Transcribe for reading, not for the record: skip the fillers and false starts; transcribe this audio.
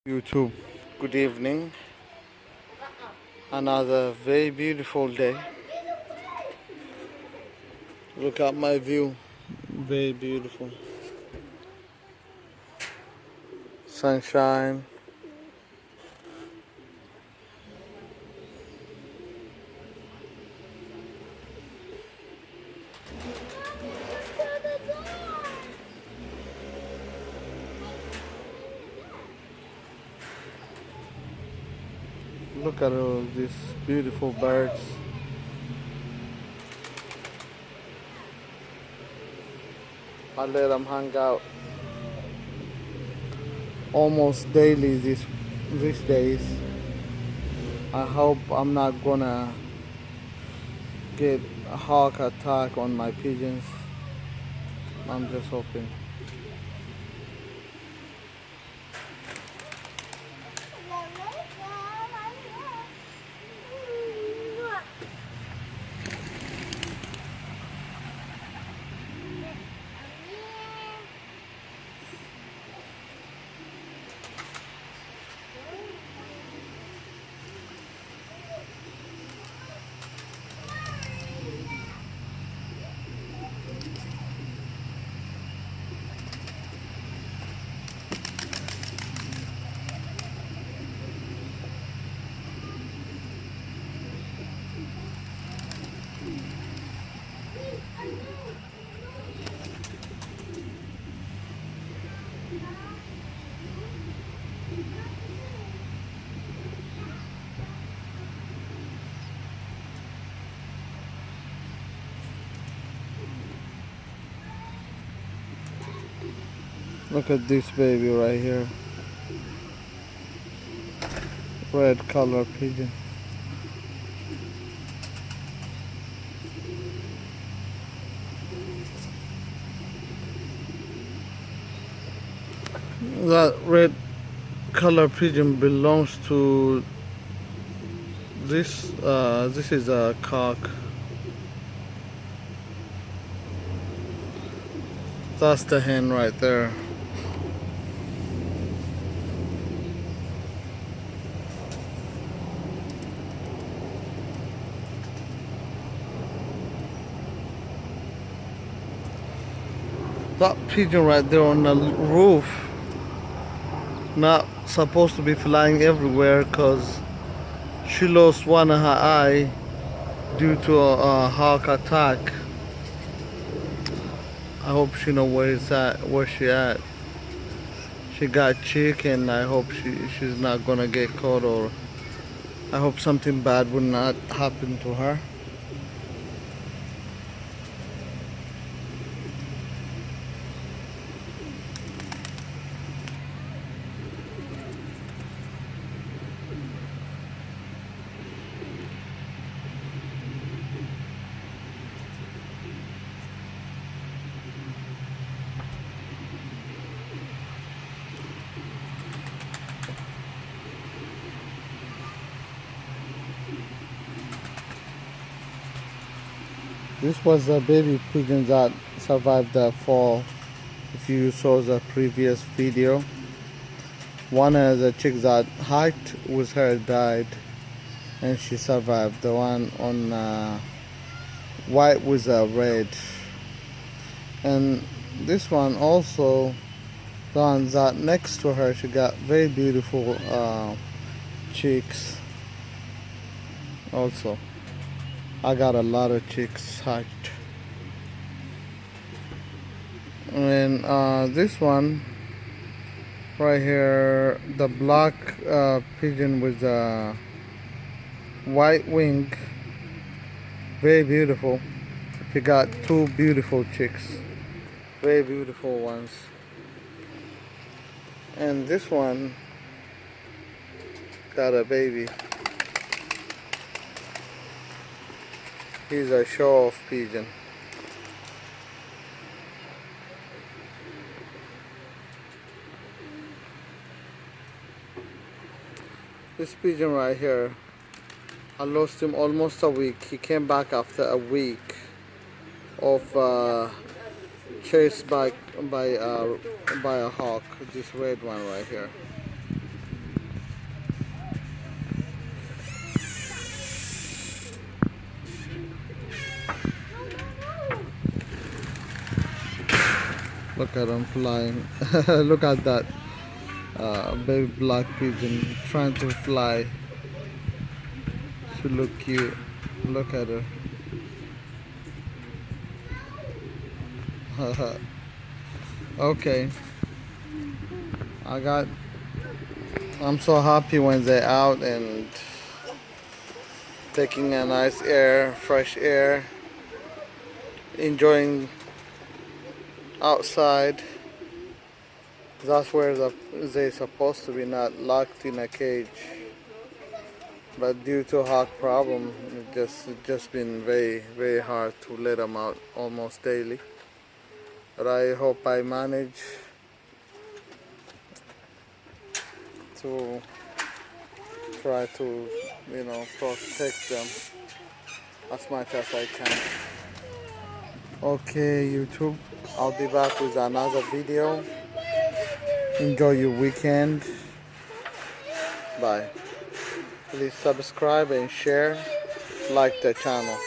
YouTube, good evening. Another very beautiful day. Look at my view, very beautiful. Sunshine. Look at all these beautiful birds. I let them hang out almost daily these days. I hope I'm not gonna get a heart attack on my pigeons. I'm just hoping. Look at this baby right here. Red color pigeon. That red color pigeon belongs to this. This is a cock. That's the hen right there. That pigeon right there on the roof, not supposed to be flying everywhere because she lost one of her eye due to a heart attack. I hope she know where she at. She got chick, and I hope she's not gonna get caught, or I hope something bad would not happen to her. This was a baby pigeon that survived the fall. If you saw the previous video, one of the chicks that hatched with her died, and she survived. The one on white with a red, and this one also, the one that next to her, she got very beautiful chicks also. I got a lot of chicks hatched. And this one right here, the black pigeon with a white wing, very beautiful. He got two beautiful chicks, very beautiful ones. And this one got a baby. He's a show-off pigeon. This pigeon right here, I lost him almost a week. He came back after a week of chased by a hawk. This red one right here. Look at them flying. Look at that baby black pigeon trying to fly. She look cute. Look at her. Okay. I'm so happy when they're out and taking a nice air, fresh air, enjoying outside. That's where they're supposed to be, not locked in a cage. But due to hawk problem, it just been very hard to let them out almost daily. But I hope I manage to try to, protect them as much as I can. Okay, YouTube, I'll be back with another video. Enjoy your weekend. Bye. Please subscribe and share, like the channel.